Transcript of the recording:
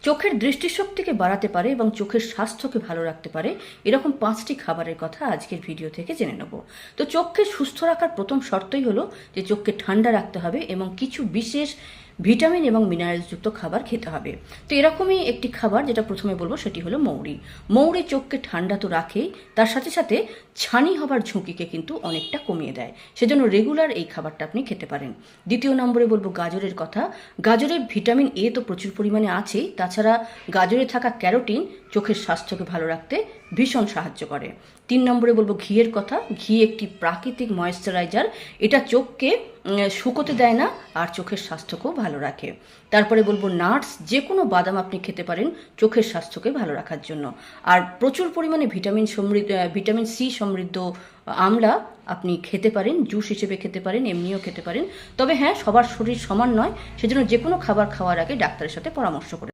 চোখের দৃষ্টিশক্তিকে বাড়াতে পারে এবং চোখের স্বাস্থ্যকে ভালো রাখতে পারে এরকম 5টি খাবারের কথা আজকের ভিডিও থেকে জেনে নেব। তো চোখকে সুস্থ রাখার প্রথম শর্তই হলো যে চোখকে ঠান্ডা রাখতে হবে এবং কিছু বিশেষ ভিটামিন এবং মিনারেলসযুক্ত খাবার খেতে হবে। তো এরকমই একটি খাবার যেটা প্রথমে বলবো সেটি হলো মৌরি। মৌরি চোখকে ঠান্ডা তো রাখেই, তার সাথে সাথে ছানি হবার ঝুঁকিকে কিন্তু অনেকটা কমিয়ে দেয়। সেজন্য রেগুলার এই খাবারটা আপনি খেতে পারেন। দ্বিতীয় নম্বরে বলবো গাজরের কথা। গাজরে ভিটামিন এ তো প্রচুর পরিমাণে আছেই, তাছাড়া গাজরে থাকা ক্যারোটিন চোখের স্বাস্থ্যকে ভালো রাখতে ভীষণ সাহায্য করে। 3 নম্বরে বলবো ঘিয়ের কথা। ঘি একটি প্রাকৃতিক ময়েশ্চারাইজার, এটা চোখকে শুকোতে দেয় না আর চোখের স্বাস্থ্যকেও ভালো রাখে। তারপরে বলবো নাটস, যে কোনো বাদাম আপনি খেতে পারেন চোখের স্বাস্থ্যকে ভালো রাখার জন্য। আর প্রচুর পরিমাণে ভিটামিন সি সমৃদ্ধ আমলা আপনি খেতে পারেন, জুস হিসেবে খেতে পারেন, এমনিও খেতে পারেন। তবে হ্যাঁ, সবার শরীর সমান নয়, সেজন্য যে কোনো খাবার খাওয়ার আগে ডাক্তারের সাথে পরামর্শ করে